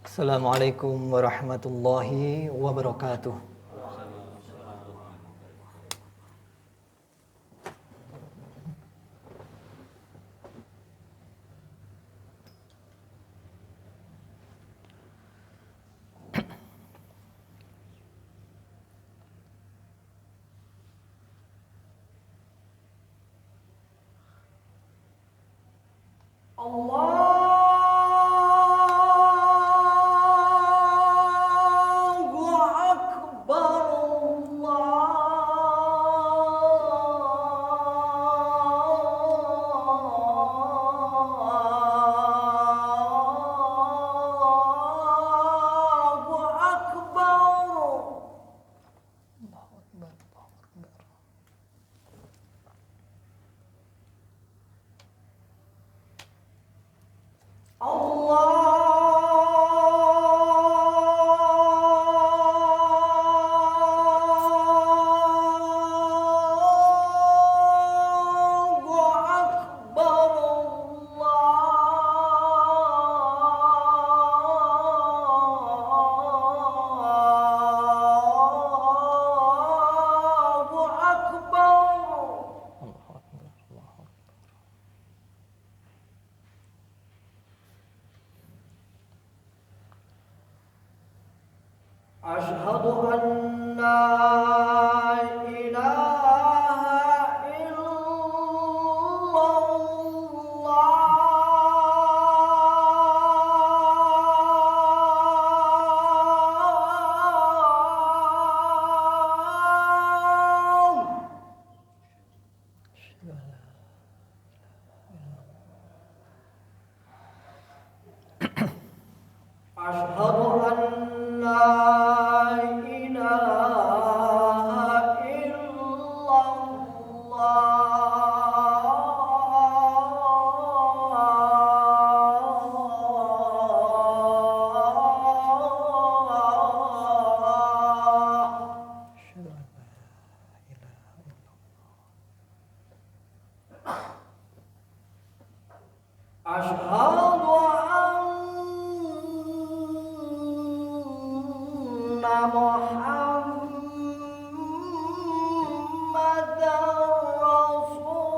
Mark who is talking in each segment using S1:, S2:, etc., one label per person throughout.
S1: Assalamualaikum warahmatullahi wabarakatuh.
S2: Asyhadu an la ilaha illallah. Asyhadu an la ilaha illallah. Asyhadu anna Muhammadar Rasulullah.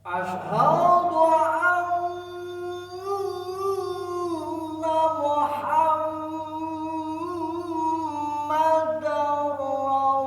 S2: Asyhadu anna Muhammadar Rasulullah.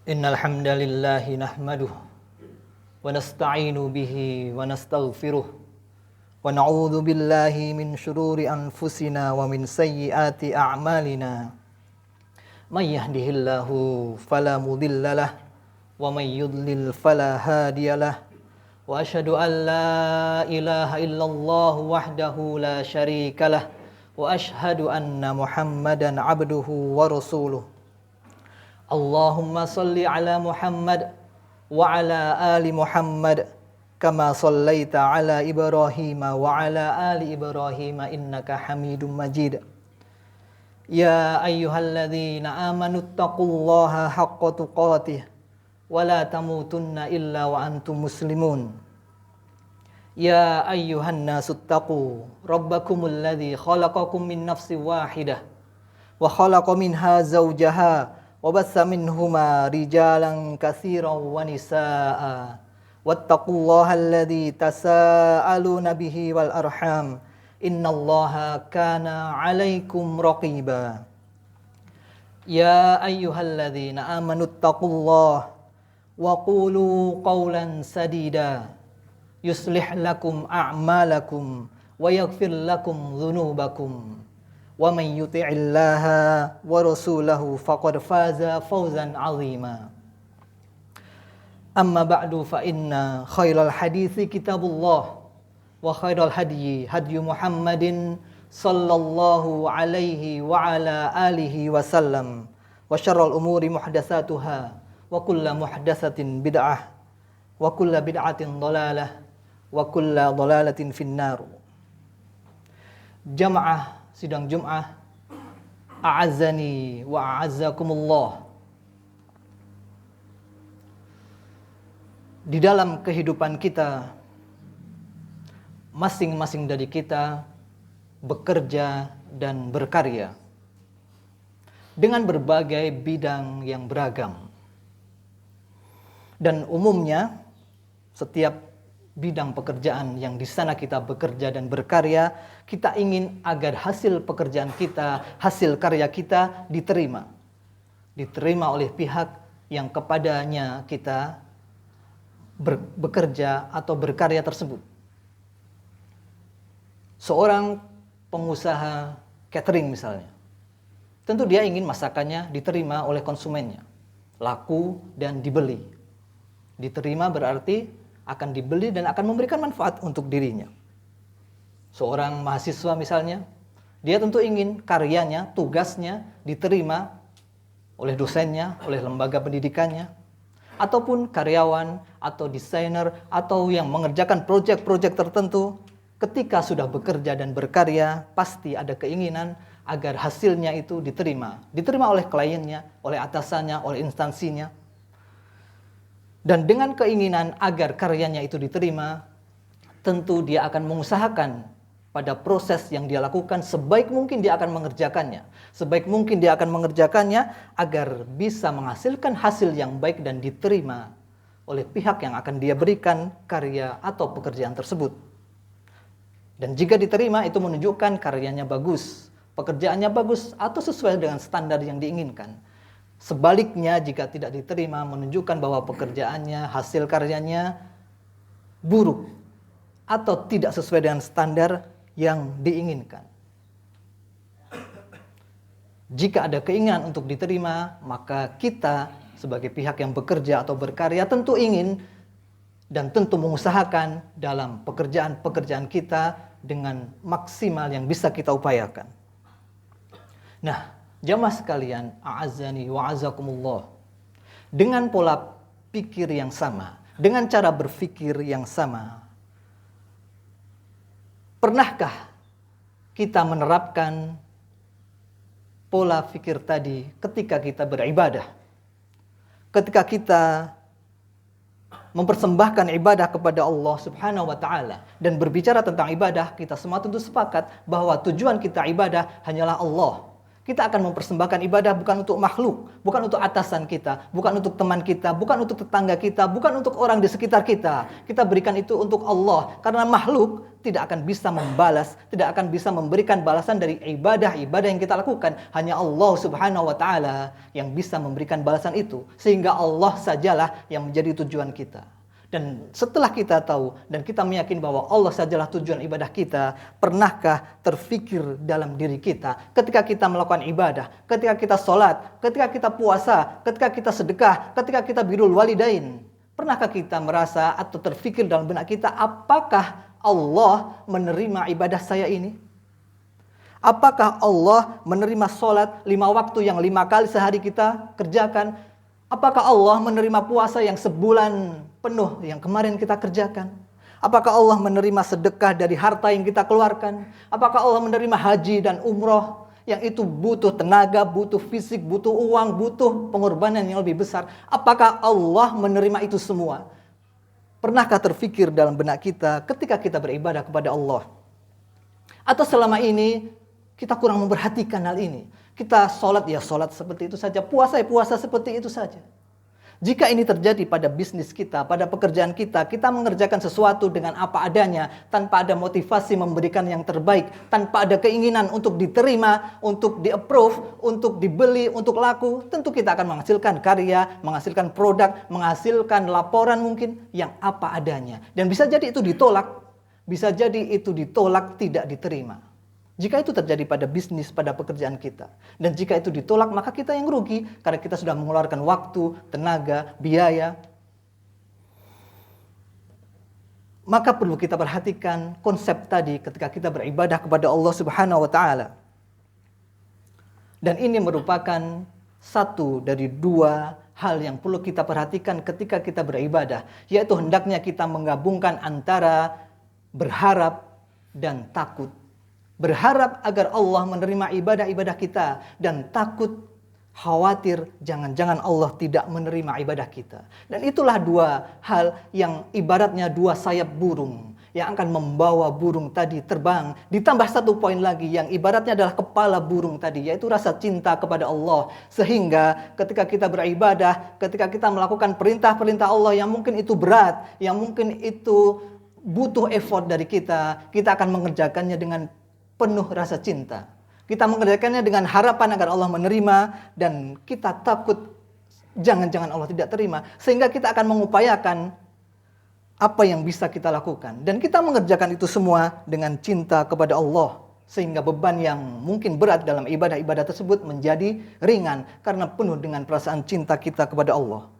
S1: Innal hamdalillah nahmaduhu wa nasta'inu bihi wa nastaghfiruh wa na'udzu billahi min shururi anfusina wa min sayyiati a'malina. May yahdihillahu fala mudhillalah wa may yudlil fala hadiyalah. Wa asyhadu an la ilaha illallah wahdahu la syarikalah wa asyhadu anna Muhammadan abduhu wa rasuluh. Allahumma salli ala Muhammad wa ala ali Muhammad kama sallaita ala Ibrahim wa ala ali Ibrahim innaka Hamidum Majid. Ya ayyuhalladzina amanu taqullaha haqqa tuqatih wa la tamutunna illa wa antum muslimun. Ya ayyuhan nasu taqu rabbakumul ladzi khalaqakum min nafsin wahidah wa khalaqa minha zawjaha wa bassa minhuma rijalan katsiran wa nisaa'a wattaqullaha alladzi tasaaluna bihi wal arham innallaha kana 'alaikum raqiba. Ya ayyuhalladzina amanu taqullaha wa qulu qawlan sadida yuslih lakum a'malakum wa yaghfir lakum dhunubakum. Wa man yuti'illaha wa rasulahu faqad faza fawzan 'azima. Amma ba'du fa inna khairal hadithi kitabullah wa khairal hadyi hadyu Muhammadin sallallahu alaihi wa ala alihi wa sallam wa syarrul umuri muhdatsatuha wa kullu muhdatsatin bid'ah wa kullu bid'atin dhalalah wa kullu dhalalatin finnar. Jamaah sidang Jum'ah, a'azzani wa a'azzakumullah. Di dalam kehidupan kita, masing-masing dari kita bekerja dan berkarya dengan berbagai bidang yang beragam. Dan umumnya, setiap bidang pekerjaan yang di sana kita bekerja dan berkarya, kita ingin agar hasil pekerjaan kita, hasil karya kita diterima. Diterima oleh pihak yang kepadanya kita bekerja atau berkarya tersebut. Seorang pengusaha catering misalnya, tentu dia ingin masakannya diterima oleh konsumennya, laku dan dibeli. Diterima berarti akan dibeli dan akan memberikan manfaat untuk dirinya. Seorang mahasiswa misalnya, dia tentu ingin karyanya, tugasnya diterima oleh dosennya, oleh lembaga pendidikannya, ataupun karyawan atau desainer atau yang mengerjakan proyek-proyek tertentu, ketika sudah bekerja dan berkarya, pasti ada keinginan agar hasilnya itu diterima. Diterima oleh kliennya, oleh atasannya, oleh instansinya. Dan dengan keinginan agar karyanya itu diterima, tentu dia akan mengusahakan pada proses yang dia lakukan sebaik mungkin dia akan mengerjakannya. Sebaik mungkin dia akan mengerjakannya agar bisa menghasilkan hasil yang baik dan diterima oleh pihak yang akan dia berikan karya atau pekerjaan tersebut. Dan jika diterima itu menunjukkan karyanya bagus, pekerjaannya bagus atau sesuai dengan standar yang diinginkan. Sebaliknya jika tidak diterima menunjukkan bahwa pekerjaannya, hasil karyanya buruk atau tidak sesuai dengan standar yang diinginkan. Jika ada keinginan untuk diterima, maka kita sebagai pihak yang bekerja atau berkarya tentu ingin dan tentu mengusahakan dalam pekerjaan-pekerjaan kita dengan maksimal yang bisa kita upayakan. Nah, jamaah sekalian, a'azzani wa a'azzakumullah. Dengan pola pikir yang sama, dengan cara berpikir yang sama, pernahkah kita menerapkan pola pikir tadi ketika kita beribadah? Ketika kita mempersembahkan ibadah kepada Allah Subhanahu wa taala dan berbicara tentang ibadah, kita semua tentu sepakat bahwa tujuan kita ibadah hanyalah Allah. Kita akan mempersembahkan ibadah bukan untuk makhluk, bukan untuk atasan kita, bukan untuk teman kita, bukan untuk tetangga kita, bukan untuk orang di sekitar kita. Kita berikan itu untuk Allah, karena makhluk tidak akan bisa membalas, tidak akan bisa memberikan balasan dari ibadah-ibadah yang kita lakukan. Hanya Allah Subhanahu wa taala yang bisa memberikan balasan itu, sehingga Allah sajalah yang menjadi tujuan kita. Dan setelah kita tahu dan kita meyakini bahwa Allah sajalah tujuan ibadah kita, pernahkah terfikir dalam diri kita ketika kita melakukan ibadah, ketika kita sholat, ketika kita puasa, ketika kita sedekah, ketika kita birrul walidain, pernahkah kita merasa atau terfikir dalam benak kita, apakah Allah menerima ibadah saya ini? Apakah Allah menerima sholat 5 waktu yang 5 kali sehari kita kerjakan? Apakah Allah menerima puasa yang sebulan penuh yang kemarin kita kerjakan? Apakah Allah menerima sedekah dari harta yang kita keluarkan? Apakah Allah menerima haji dan umroh yang itu butuh tenaga, butuh fisik, butuh uang, butuh pengorbanan yang lebih besar? Apakah Allah menerima itu semua? Pernahkah terfikir dalam benak kita ketika kita beribadah kepada Allah? Atau selama ini kita kurang memperhatikan hal ini? Kita sholat ya sholat seperti itu saja, puasa ya puasa seperti itu saja. Jika ini terjadi pada bisnis kita, pada pekerjaan kita, kita mengerjakan sesuatu dengan apa adanya, tanpa ada motivasi memberikan yang terbaik, tanpa ada keinginan untuk diterima, untuk di-approve, untuk dibeli, untuk laku, tentu kita akan menghasilkan karya, menghasilkan produk, menghasilkan laporan mungkin yang apa adanya. Dan bisa jadi itu ditolak, bisa jadi itu ditolak, tidak diterima. Jika itu terjadi pada bisnis, pada pekerjaan kita. Dan jika itu ditolak, maka kita yang rugi. Karena kita sudah mengeluarkan waktu, tenaga, biaya. Maka perlu kita perhatikan konsep tadi ketika kita beribadah kepada Allah Subhanahu wa taala. Dan ini merupakan satu dari 2 hal yang perlu kita perhatikan ketika kita beribadah. Yaitu hendaknya kita menggabungkan antara berharap dan takut. Berharap agar Allah menerima ibadah-ibadah kita, dan takut, khawatir jangan-jangan Allah tidak menerima ibadah kita. Dan itulah 2 hal yang ibaratnya 2 sayap burung yang akan membawa burung tadi terbang. Ditambah 1 poin lagi yang ibaratnya adalah kepala burung tadi, yaitu rasa cinta kepada Allah. Sehingga ketika kita beribadah, ketika kita melakukan perintah-perintah Allah yang mungkin itu berat, yang mungkin itu butuh effort dari kita, kita akan mengerjakannya dengan penuh rasa cinta. Kita mengerjakannya dengan harapan agar Allah menerima, dan kita takut jangan-jangan Allah tidak terima. Sehingga kita akan mengupayakan apa yang bisa kita lakukan. Dan kita mengerjakan itu semua dengan cinta kepada Allah. Sehingga beban yang mungkin berat dalam ibadah-ibadah tersebut menjadi ringan karena penuh dengan perasaan cinta kita kepada Allah.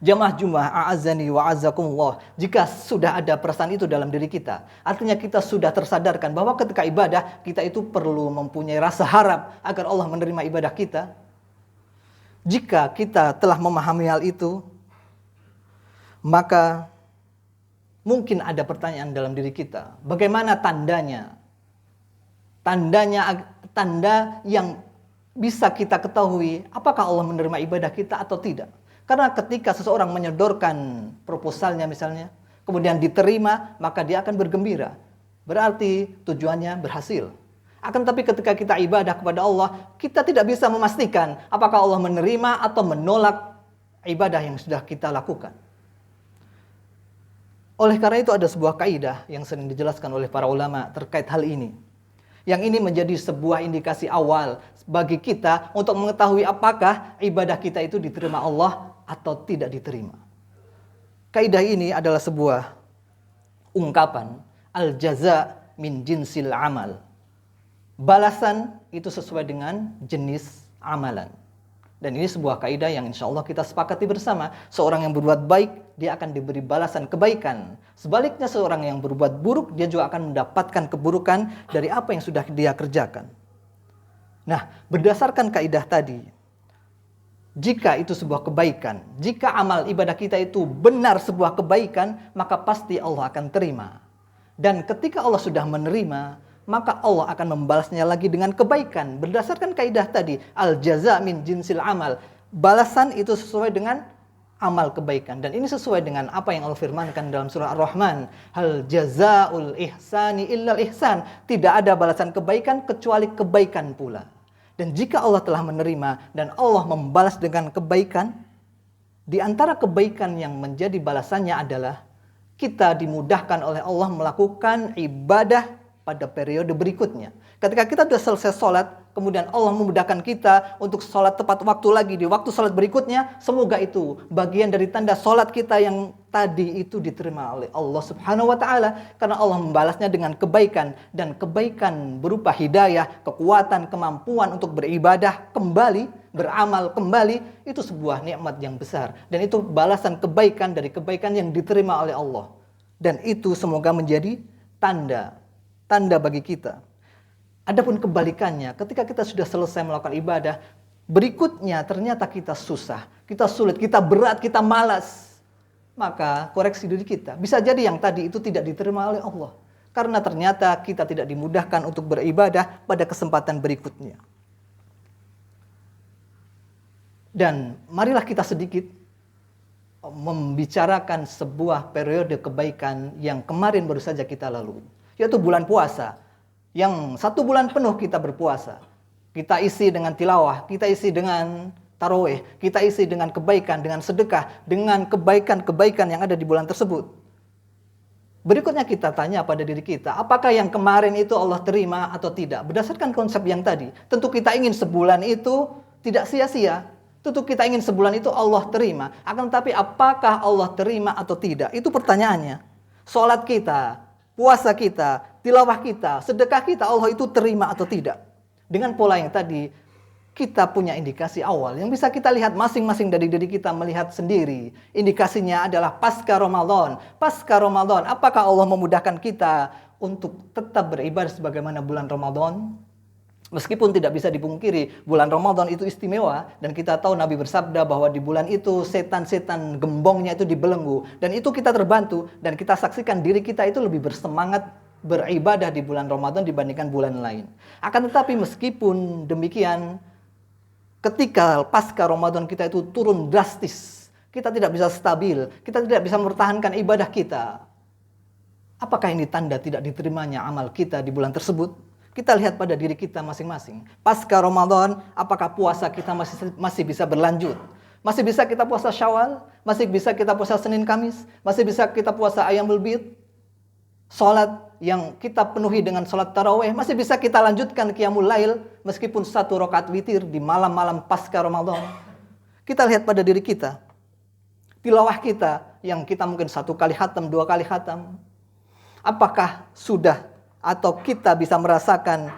S1: Jamaah Jumat, a'azzani wa a'azzakumullah. Jika sudah ada perasaan itu dalam diri kita, artinya kita sudah tersadarkan bahwa ketika ibadah, kita itu perlu mempunyai rasa harap agar Allah menerima ibadah kita. Jika kita telah memahami hal itu, maka mungkin ada pertanyaan dalam diri kita. Bagaimana tandanya? Tanda yang bisa kita ketahui apakah Allah menerima ibadah kita atau tidak. Karena ketika seseorang menyodorkan proposalnya misalnya, kemudian diterima, maka dia akan bergembira. Berarti tujuannya berhasil. Akan tapi ketika kita ibadah kepada Allah, kita tidak bisa memastikan apakah Allah menerima atau menolak ibadah yang sudah kita lakukan. Oleh karena itu ada sebuah kaidah yang sering dijelaskan oleh para ulama terkait hal ini. Yang ini menjadi sebuah indikasi awal bagi kita untuk mengetahui apakah ibadah kita itu diterima Allah atau tidak diterima. Kaidah ini adalah sebuah ungkapan, al-jaza min jinsil amal. Balasan itu sesuai dengan jenis amalan. Dan ini sebuah kaidah yang insya Allah kita sepakati bersama. Seorang yang berbuat baik, dia akan diberi balasan kebaikan. Sebaliknya seorang yang berbuat buruk, dia juga akan mendapatkan keburukan dari apa yang sudah dia kerjakan. Nah, berdasarkan kaidah tadi, jika itu sebuah kebaikan, jika amal ibadah kita itu benar sebuah kebaikan, maka pasti Allah akan terima. Dan ketika Allah sudah menerima, maka Allah akan membalasnya lagi dengan kebaikan. Berdasarkan kaidah tadi, al-jaza min jinsil amal. Balasan itu sesuai dengan amal kebaikan. Dan ini sesuai dengan apa yang Allah firmankan dalam surah Ar-Rahman. Hal jazaul ihsani illal ihsan. Tidak ada balasan kebaikan kecuali kebaikan pula. Dan jika Allah telah menerima dan Allah membalas dengan kebaikan, di antara kebaikan yang menjadi balasannya adalah kita dimudahkan oleh Allah melakukan ibadah pada periode berikutnya. Ketika kita sudah selesai sholat, kemudian Allah memudahkan kita untuk sholat tepat waktu lagi di waktu sholat berikutnya, semoga itu bagian dari tanda sholat kita yang tadi itu diterima oleh Allah Subhanahu wa Ta'ala, karena Allah membalasnya dengan kebaikan, dan kebaikan berupa hidayah, kekuatan, kemampuan untuk beribadah kembali, beramal kembali, itu sebuah nikmat yang besar, dan itu balasan kebaikan dari kebaikan yang diterima oleh Allah, dan itu semoga menjadi tanda bagi kita. Adapun kebalikannya, ketika kita sudah selesai melakukan ibadah, berikutnya ternyata kita susah, kita sulit, kita berat, kita malas, maka koreksi diri kita. Bisa jadi yang tadi itu tidak diterima oleh Allah, karena ternyata kita tidak dimudahkan untuk beribadah pada kesempatan berikutnya. Dan marilah kita sedikit membicarakan sebuah periode kebaikan yang kemarin baru saja kita lalui, yaitu bulan puasa. Yang 1 bulan penuh kita berpuasa, kita isi dengan tilawah, kita isi dengan tarawih, kita isi dengan kebaikan, dengan sedekah, dengan kebaikan-kebaikan yang ada di bulan tersebut. Berikutnya kita tanya pada diri kita, apakah yang kemarin itu Allah terima atau tidak? Berdasarkan konsep yang tadi, tentu kita ingin sebulan itu tidak sia-sia, tentu kita ingin sebulan itu Allah terima. Akan tetapi apakah Allah terima atau tidak? Itu pertanyaannya. Sholat kita, puasa kita, tilawah kita, sedekah kita, Allah itu terima atau tidak? Dengan pola yang tadi, kita punya indikasi awal yang bisa kita lihat masing-masing dari diri kita, melihat sendiri. Indikasinya adalah pasca Ramadan. Pasca Ramadan, apakah Allah memudahkan kita untuk tetap beribadah sebagaimana bulan Ramadan? Meskipun tidak bisa dipungkiri, bulan Ramadan itu istimewa, dan kita tahu Nabi bersabda bahwa di bulan itu setan-setan gembongnya itu dibelenggu, dan itu kita terbantu, dan kita saksikan diri kita itu lebih bersemangat beribadah di bulan Ramadan dibandingkan bulan lain. Akan tetapi meskipun demikian, ketika pasca Ramadan kita itu turun drastis, kita tidak bisa stabil, kita tidak bisa mempertahankan ibadah kita. Apakah ini tanda tidak diterimanya amal kita di bulan tersebut? Kita lihat pada diri kita masing-masing. Pasca Ramadan, apakah puasa kita masih bisa berlanjut? Masih bisa kita puasa Syawal? Masih bisa kita puasa Senin Kamis? Masih bisa kita puasa Ayyamul Bid? Salat yang kita penuhi dengan salat tarawih, masih bisa kita lanjutkan qiyamul lail meskipun 1 rakaat witir di malam-malam pasca Ramadan. Kita lihat pada diri kita. Tilawah kita yang kita mungkin 1 kali khatam, 2 kali khatam. Apakah sudah atau kita bisa merasakan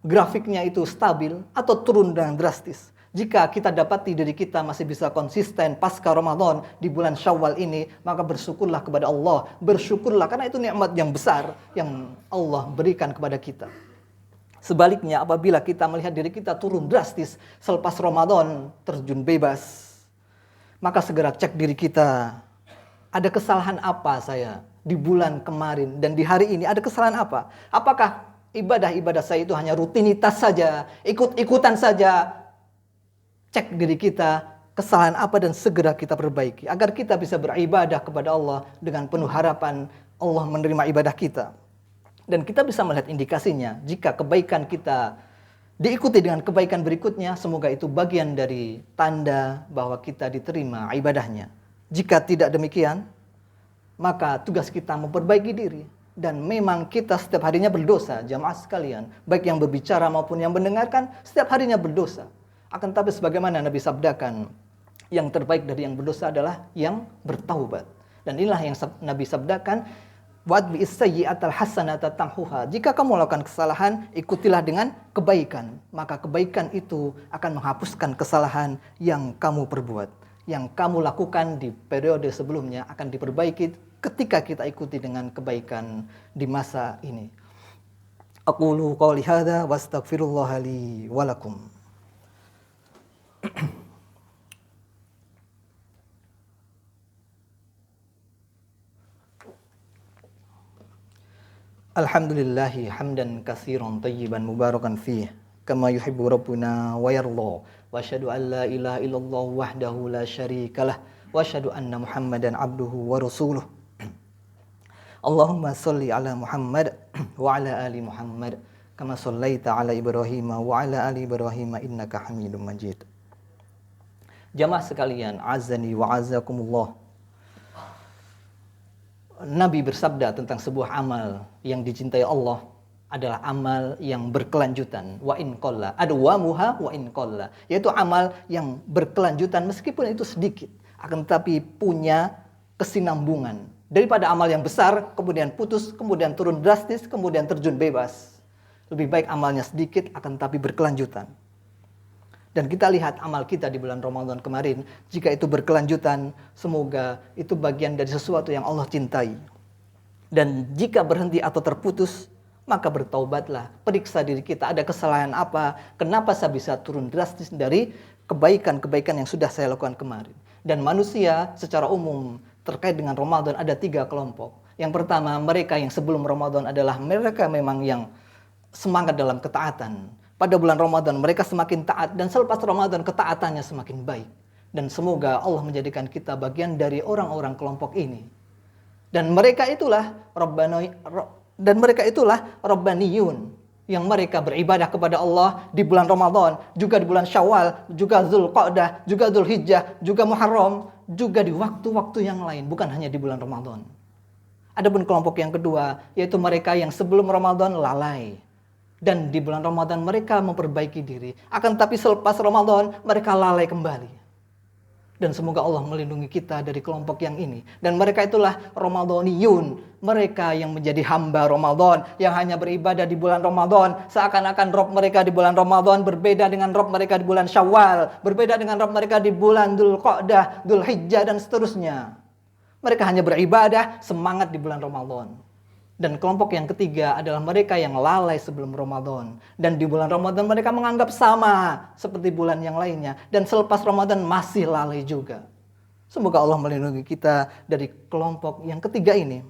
S1: grafiknya itu stabil atau turun dengan drastis? Jika kita dapati diri kita masih bisa konsisten pasca Ramadan di bulan Syawal ini, maka bersyukurlah kepada Allah. Bersyukurlah karena itu nikmat yang besar yang Allah berikan kepada kita. Sebaliknya, apabila kita melihat diri kita turun drastis selepas Ramadan terjun bebas, maka segera cek diri kita. Ada kesalahan apa saya di bulan kemarin dan di hari ini? Ada kesalahan apa? Apakah ibadah-ibadah saya itu hanya rutinitas saja, ikut-ikutan saja? Cek diri kita, kesalahan apa dan segera kita perbaiki. Agar kita bisa beribadah kepada Allah dengan penuh harapan Allah menerima ibadah kita. Dan kita bisa melihat indikasinya. Jika kebaikan kita diikuti dengan kebaikan berikutnya, semoga itu bagian dari tanda bahwa kita diterima ibadahnya. Jika tidak demikian, maka tugas kita memperbaiki diri. Dan memang kita setiap harinya berdosa, jamaah sekalian. Baik yang berbicara maupun yang mendengarkan, setiap harinya berdosa. Akan tetapi sebagaimana Nabi sabdakan, yang terbaik dari yang berdosa adalah yang bertaubat. Dan inilah yang Nabi sabdakan, wa'adbi is-sayyi'atal hasanata tamhuha. Jika kamu melakukan kesalahan, ikutilah dengan kebaikan. Maka kebaikan itu akan menghapuskan kesalahan yang kamu perbuat. Yang kamu lakukan di periode sebelumnya akan diperbaiki ketika kita ikuti dengan kebaikan di masa ini. Aqulu qouli hadza wa astaghfirullaha li wa lakum. Alhamdulillahi hamdan katsiran tayyiban mubarakan fih kama yuhibbu rabbuna wa yarda wa asyhadu an la ilaha illallah wahdahu la syarikalah wa asyhadu anna Muhammadan abduhu wa rasuluh. Allahumma shalli ala Muhammad wa ala ali Muhammad kama shallaita ala Ibrahim wa ala ali Ibrahim innaka Hamidum Majid. Jamaah sekalian, azani wa azakumullah. Nabi bersabda tentang sebuah amal yang dicintai Allah adalah amal yang berkelanjutan. Wa in qalla, adwamuha wa in qalla, yaitu amal yang berkelanjutan meskipun itu sedikit, akan tetapi punya kesinambungan. Daripada amal yang besar kemudian putus, kemudian turun drastis, kemudian terjun bebas. Lebih baik amalnya sedikit akan tetapi berkelanjutan. Dan kita lihat amal kita di bulan Ramadan kemarin, jika itu berkelanjutan, semoga itu bagian dari sesuatu yang Allah cintai. Dan jika berhenti atau terputus, maka bertaubatlah, periksa diri kita, ada kesalahan apa, kenapa saya bisa turun drastis dari kebaikan-kebaikan yang sudah saya lakukan kemarin. Dan manusia secara umum terkait dengan Ramadan ada 3 kelompok. Yang pertama, mereka yang sebelum Ramadan adalah mereka memang yang semangat dalam ketaatan. Pada bulan Ramadan mereka semakin taat, dan selepas Ramadan ketaatannya semakin baik. Dan semoga Allah menjadikan kita bagian dari orang-orang kelompok ini. Dan mereka itulah Rabbaniyun, yang mereka beribadah kepada Allah di bulan Ramadan, juga di bulan Syawal, juga Dzulqa'dah, juga Dzulhijjah, juga Muharram, juga di waktu-waktu yang lain, bukan hanya di bulan Ramadan. Adapun kelompok yang kedua, yaitu mereka yang sebelum Ramadan lalai. Dan di bulan Ramadan mereka memperbaiki diri. Akan tapi selepas Ramadan mereka lalai kembali. Dan semoga Allah melindungi kita dari kelompok yang ini. Dan mereka itulah Ramadaniyun. Mereka yang menjadi hamba Ramadan. Yang hanya beribadah di bulan Ramadan. Seakan-akan Rabb mereka di bulan Ramadan berbeda dengan Rabb mereka di bulan Syawal. Berbeda dengan Rabb mereka di bulan Dzulqa'dah, Dzulhijjah dan seterusnya. Mereka hanya beribadah semangat di bulan Ramadan. Dan kelompok yang ketiga adalah mereka yang lalai sebelum Ramadan. Dan di bulan Ramadan mereka menganggap sama seperti bulan yang lainnya. Dan selepas Ramadan masih lalai juga. Semoga Allah melindungi kita dari kelompok yang ketiga ini.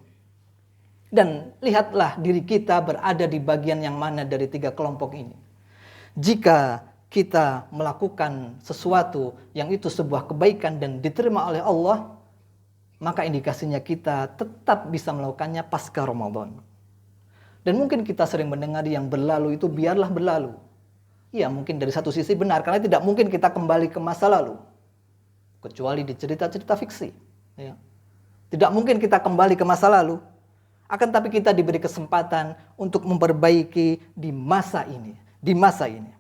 S1: Dan lihatlah diri kita berada di bagian yang mana dari 3 kelompok ini. Jika kita melakukan sesuatu yang itu sebuah kebaikan dan diterima oleh Allah, maka indikasinya kita tetap bisa melakukannya pasca Ramadan. Dan mungkin kita sering mendengar yang berlalu itu biarlah berlalu. Ya, mungkin dari satu sisi benar, karena tidak mungkin kita kembali ke masa lalu. Kecuali di cerita-cerita fiksi. Ya. Tidak mungkin kita kembali ke masa lalu. Akan tapi kita diberi kesempatan untuk memperbaiki di masa ini. Di masa ini.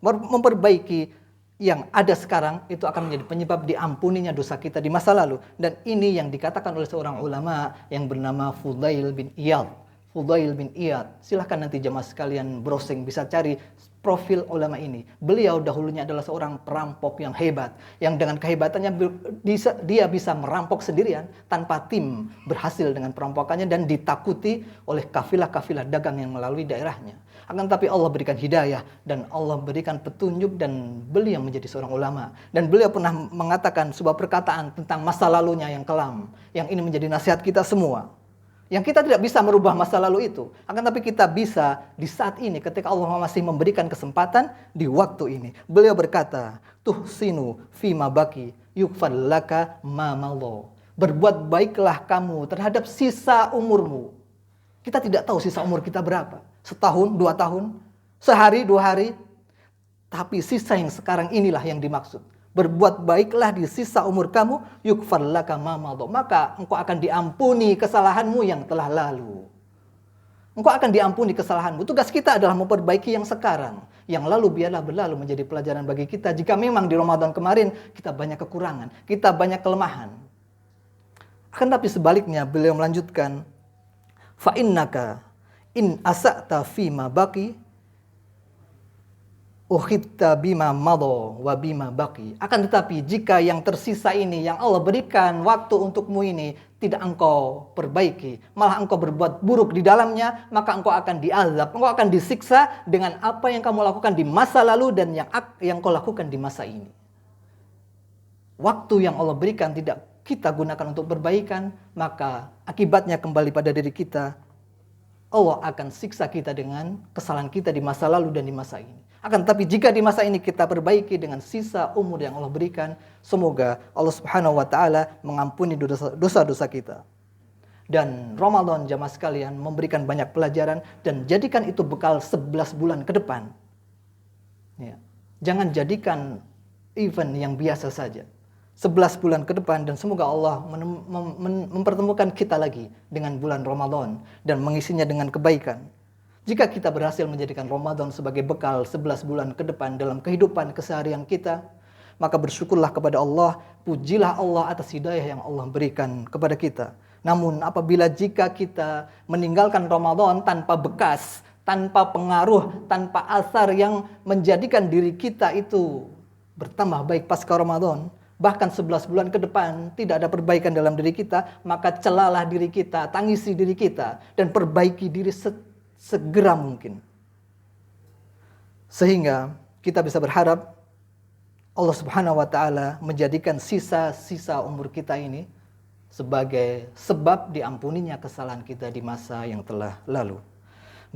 S1: Memperbaiki yang ada sekarang itu akan menjadi penyebab diampuninya dosa kita di masa lalu. Dan ini yang dikatakan oleh seorang ulama yang bernama Fudail bin Iyad. Fudail bin Iyad. Silahkan nanti jemaah sekalian browsing, bisa cari profil ulama ini. Beliau dahulunya adalah seorang perampok yang hebat. Yang dengan kehebatannya dia bisa merampok sendirian tanpa tim, berhasil dengan perampokannya dan ditakuti oleh kafilah-kafilah dagang yang melalui daerahnya. Akan tapi Allah berikan hidayah dan Allah berikan petunjuk dan beliau menjadi seorang ulama. Dan beliau pernah mengatakan sebuah perkataan tentang masa lalunya yang kelam. Yang ini menjadi nasihat kita semua. Yang kita tidak bisa merubah masa lalu itu. Akan tapi kita bisa di saat ini ketika Allah masih memberikan kesempatan di waktu ini. Beliau berkata, tuhsinu fima baki yukfar laka ma malo. Berbuat baiklah kamu terhadap sisa umurmu. Kita tidak tahu sisa umur kita berapa. Setahun, 2 tahun, sehari, 2 hari. Tapi sisa yang sekarang inilah yang dimaksud. Berbuat baiklah di sisa umur kamu, yukfar laka ma madha. Maka engkau akan diampuni kesalahanmu yang telah lalu. Engkau akan diampuni kesalahanmu. Tugas kita adalah memperbaiki yang sekarang. Yang lalu biarlah berlalu menjadi pelajaran bagi kita. Jika memang di Ramadan kemarin kita banyak kekurangan, kita banyak kelemahan. Akan tapi sebaliknya beliau melanjutkan, fa innaka in asa'ta fima baqi ukhidta bima madha wa bima baqi. Akan tetapi jika yang tersisa ini yang Allah berikan waktu untukmu ini tidak engkau perbaiki, malah engkau berbuat buruk di dalamnya, maka engkau akan diazab, engkau akan disiksa dengan apa yang kamu lakukan di masa lalu dan yang kau lakukan di masa ini. Waktu yang Allah berikan tidak kita gunakan untuk perbaikan, maka akibatnya kembali pada diri kita. Allah akan siksa kita dengan kesalahan kita di masa lalu dan di masa ini. Akan tapi jika di masa ini kita perbaiki dengan sisa umur yang Allah berikan, semoga Allah Subhanahu wa taala mengampuni dosa-dosa kita. Dan Ramadan jamaah sekalian memberikan banyak pelajaran dan jadikan itu bekal 11 bulan ke depan. Ya. Jangan jadikan event yang biasa saja. 11 bulan ke depan dan semoga Allah mempertemukan kita lagi dengan bulan Ramadan dan mengisinya dengan kebaikan. Jika kita berhasil menjadikan Ramadan sebagai bekal 11 bulan ke depan dalam kehidupan keseharian kita, maka bersyukurlah kepada Allah, pujilah Allah atas hidayah yang Allah berikan kepada kita. Namun apabila jika kita meninggalkan Ramadan tanpa bekas, tanpa pengaruh, tanpa asar yang menjadikan diri kita itu bertambah baik pasca Ramadan, bahkan 11 bulan ke depan tidak ada perbaikan dalam diri kita, maka celalah diri kita, tangisi diri kita, dan perbaiki diri segera mungkin. Sehingga kita bisa berharap Allah Subhanahu wa Ta'ala menjadikan sisa-sisa umur kita ini sebagai sebab diampuninya kesalahan kita di masa yang telah lalu.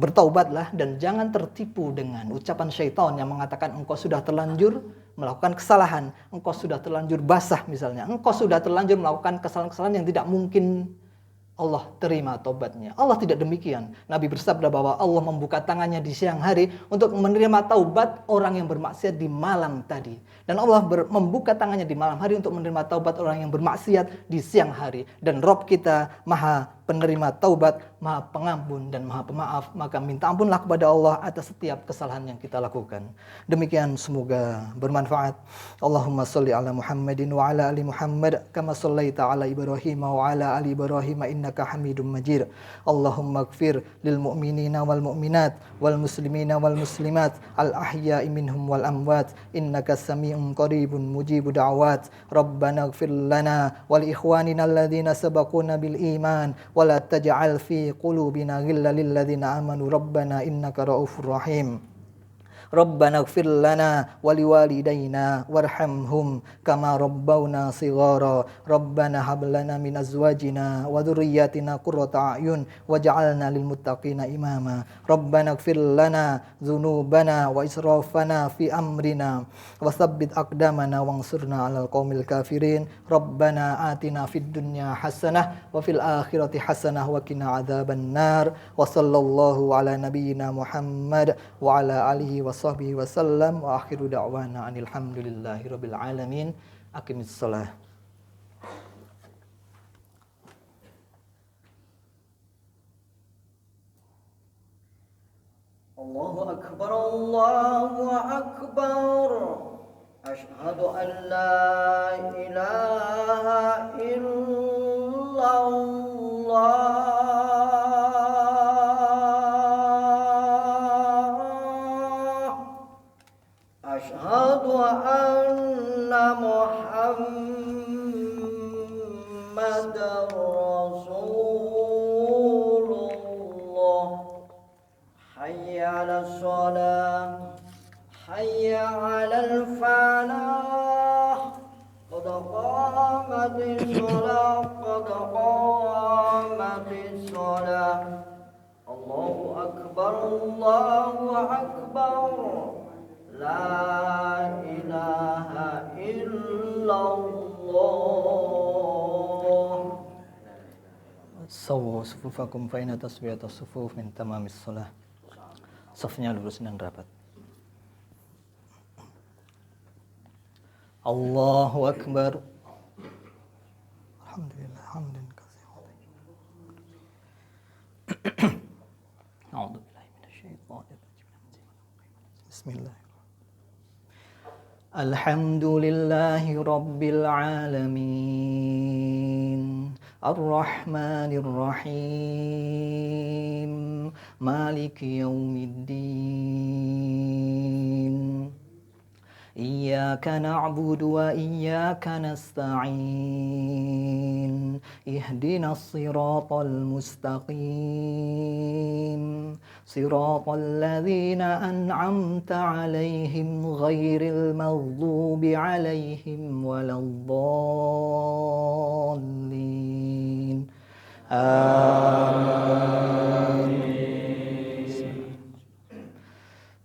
S1: Bertaubatlah dan jangan tertipu dengan ucapan syaitan yang mengatakan engkau sudah terlanjur melakukan kesalahan, engkau sudah terlanjur basah misalnya, engkau sudah terlanjur melakukan kesalahan-kesalahan yang tidak mungkin Allah terima taubatnya. Allah tidak demikian. Nabi bersabda bahwa Allah membuka tangannya di siang hari untuk menerima taubat orang yang bermaksiat di malam tadi. Dan Allah membuka tangannya di malam hari untuk menerima taubat orang yang bermaksiat di siang hari. Dan Rabb kita maha penerima taubat, maha pengampun dan maha pemaaf. Maka minta ampunlah kepada Allah atas setiap kesalahan yang kita lakukan. Demikian semoga bermanfaat. Allahumma salli ala Muhammadin wa ala ali Muhammad kama sallaita ala Ibrahim wa ala ali Ibrahim innaka Hamidum Majid. Allahumma ighfir lil mu'minina wal mu'minat wal muslimina wal muslimat al ahya'i minhum wal amwat innaka sami'un qaribun mujibu da'awat. Rabbana ighfir lana wal ikhwanina alladhina sabaquna bil iman wa la taj'al fi qulubina ghillan lil ladzina amanu rabbana innaka ra'ufur rahim. Rabbana ighfir lana wa liwalidayna warhamhum kama rabbawna shighara. Rabbana hab lana min azwajina wa dhurriyyatina qurrata a'yun waj'alna lil muttaqina imama. Rabbana ighfir lana dzunubana wa israfana fi amrina wa tsabbit aqdamana wansurna 'alal qaumil kafirin. Rabbana atina fid dunya hasanah wa fil akhirati hasanah wa qina adzabannar. Wa sallallahu ala nabiyyina Muhammad wa ala alihi wa sahbihi wasallam wa akhiru da'wana anil hamdulillahi rabbil alamin. Aqimis shalah.
S2: Allahu akbar, Allahu akbar. Asyhadu an la ilaha illallah. Asyhadu anna Muhammadar Rasulullah. Hayya 'alas shalah, hayya 'alal falah. Qad qamatis shalah, qad qamatis shalah. Allahu akbar, Allahu akbar. La ilaha illallah.
S1: Sawwu sufufakum fa inna taswiyatas sufuf min tamamis shalah. Safnya lurus dan rapat. Allahu akbar. Alhamdulillah hamdan katsiran. A'udzu billahi minasyaitonir rajim. Bismillah. Alhamdulillahi rabbil alamin. Ar-Rahmanir Rahim. Maliki yaumiddin. Iyyaka na'budu wa iyyaka nasta'in. Ihdinas siratal mustaqim. Siratal ladzina an'amta 'alaihim ghairil maghdubi 'alaihim waladdallin. Amin.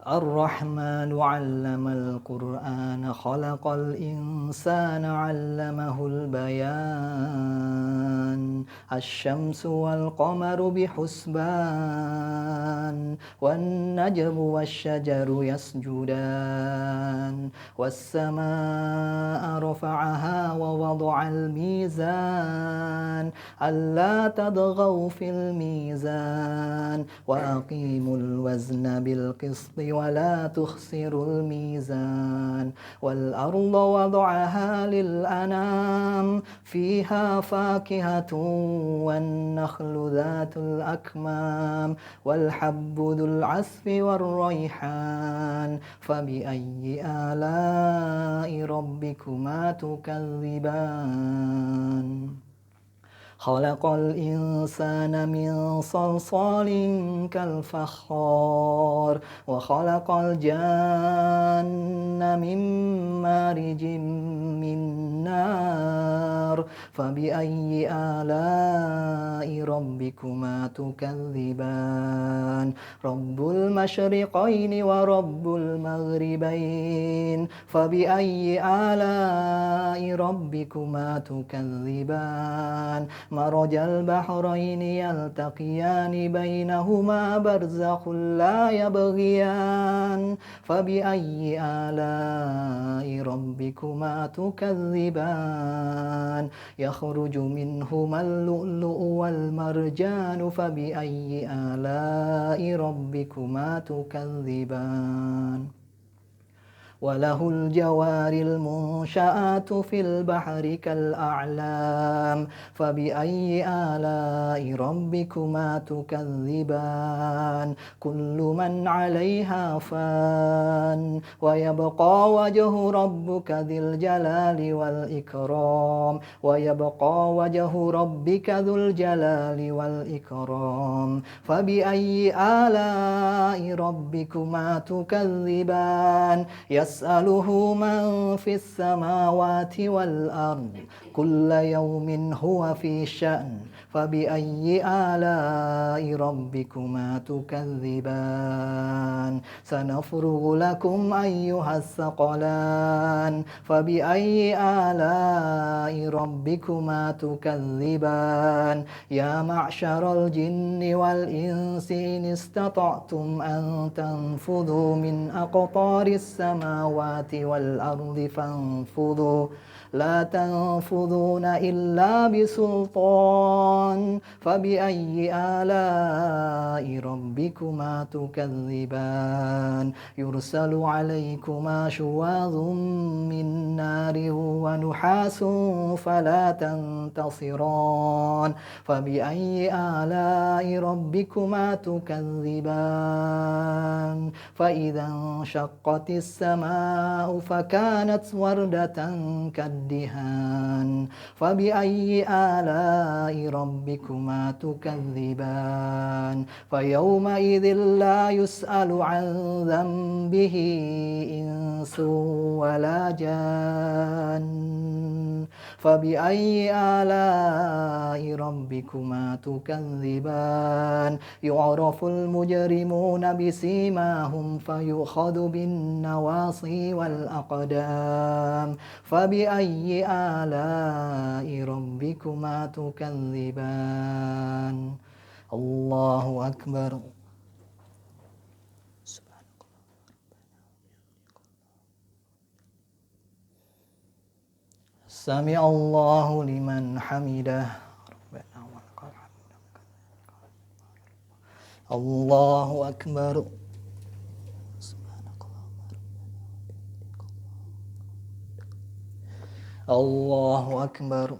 S1: الرحمن علم القرآن خلق الإنسان علمه البيان الشمس والقمر بحسبان والنجم والشجر يسجدان والسماء رفعها ووضع الميزان ألا تطغوا في الميزان وأقيموا الوزن بالقسط ولا تخسروا الميزان والأرض وضعها للأنام فيها فاكهة والنخل ذات الأكمام والحب ذو العصف والريحان فبأي آلاء ربكما تكذبان خلق الإنسان من صلصال كالفخار وخلق الجان من مارج من نار فبأي آلاء ربكما تكذبان رب المشرقين ورب المغربين فبأي آلاء ربكما تكذبان مرج البحرين يلتقيان بينهما برزخ لا يبغيان فبأي آلاء ربكما تكذبان يخرج منهما اللؤلؤ والمرجان فبأي آلاء ربكما تكذبان وله الجوار المنشآت في البحر كالأعلام فبأي آلاء ربكما تكذبان كل من عليها فان ويبقى وجه ربك ذي الجلال والإكرام ويبقى وجه ربك ذو الجلال والإكرام فبأي آلاء ربكما تكذبان يسأله من في السماوات والأرض كل يوم هو في شأن فبأي آلاء ربكما تكذبان سنفرغ لكم أيها الثقلان فبأي آلاء ربكما تكذبان يا معشر الجن والإنس إن استطعتم أن تنفذوا من أقطار السماوات والأرض فانفذوا لا تنفذون إلا بسلطان فبأي آلاء ربكما تكذبان يرسل عليكما شواظ من نار ونحاس فلا تنتصران فبأي آلاء ربكما تكذبان فإذا انشقت السماء فكانت وردة كالدهان فبأي آلاء ربكما تكذبان فيومئذ لا يسأل عن ذنبه إنس ولا جان فبأي آلاء ربكما تكذبان يعرف المجرمون بسيماهم فيؤخذ بالنواصي والأقدام فبأي آلاء ربكما تكذبان الله أكبر سمع الله لمن حمده ربنا ولك الحمد الله أكبر الله أكبر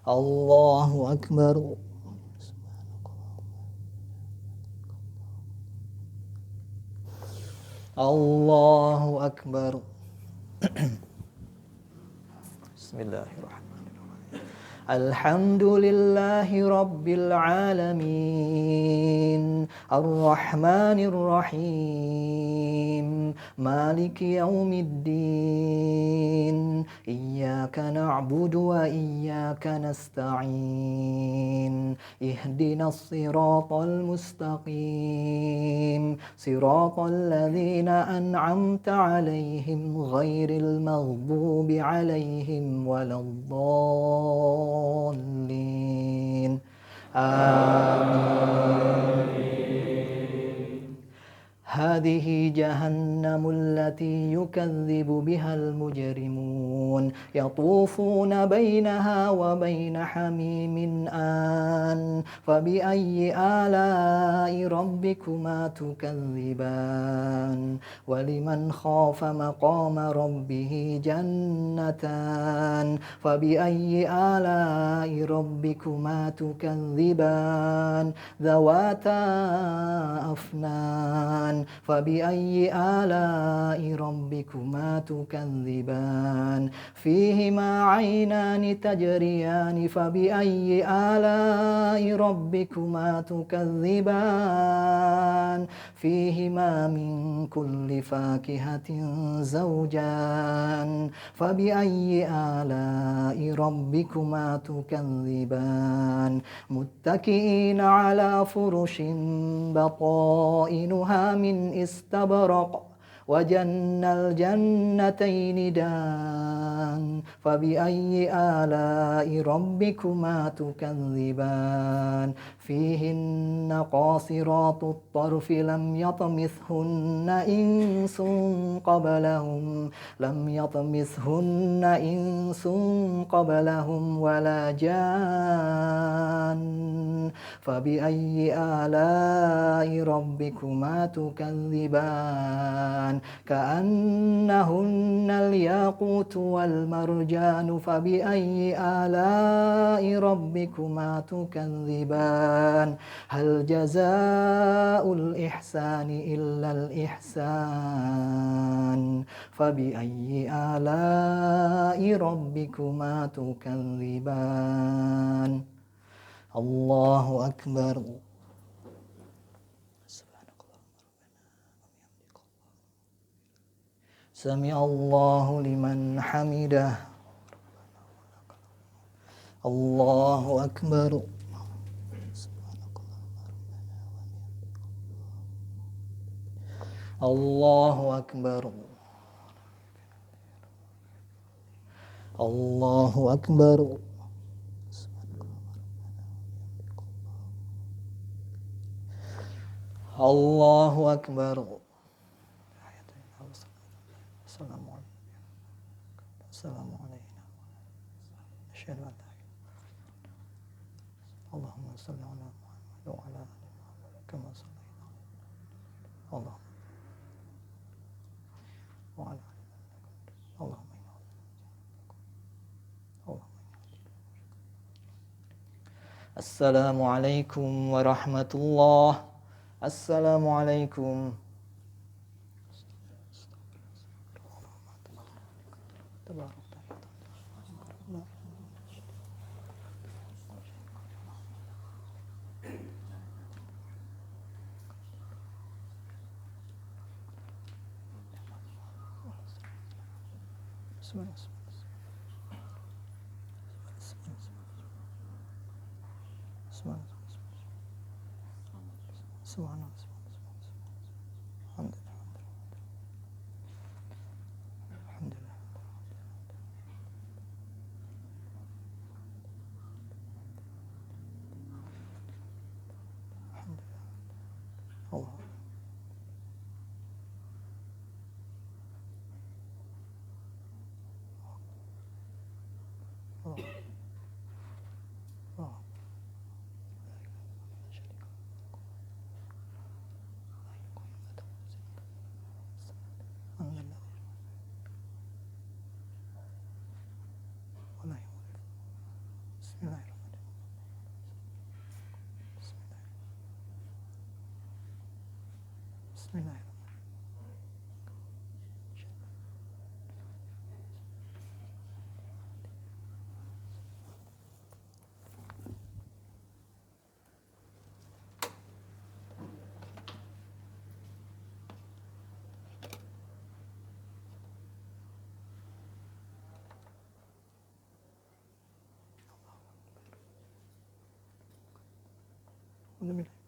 S1: الله أكبر الله أكبر بسم الله الرحمن الرحيم Alhamdulillahi Rabbil Alamin Ar-Rahmanir Rahim Maliki Yaumiddin Iyyaka na'budu wa iyyaka nasta'in Ihdinas siratal mustaqim Siratal ladzina an'amta 'alaihim ghairil maghdubi 'alaihim waladdallin آمين هذه جهنم التي يكذب بها المجرمون يطوفون بينها وبين حميم آن فبأي آلاء ربكما تكذبان ولمن خاف مقام ربه جنتان فبأي آلاء ربكما تكذبان ذواتا أفنان فبأي آلاء ربكما تكذبان فيهما عينان تجريان فبأي آلاء ربكما تكذبان فيهما من كل فاكهة زوجان فبأي آلاء ربكما تكذبان متكئين على فرش بطائنها من استبرق وجنى الجنتين دان فبأي آلاء ربكما تكذبان فيهن قاصرات الطرف لم يطمثهن إنس قبلهم ولا جان فبأي آلاء ربكما تكذبان كأنهن الياقوت والمرجان فبأي آلاء ربكما تكذبان هل جزاء الإحسان إلا الإحسان فبأي آلاء ربكما تكذبان الله أكبر سمع الله لمن حمده الله أكبر الله أكبر الله أكبر الله أكبر السلام علينا أشهد أن لا إله اللهم صل على محمد وعلى آل محمد كما صليت على اللهم وعلى آل اللهم السلام عليكم ورحمة الله السلام عليكم بسم الله
S3: Alhamdulillah.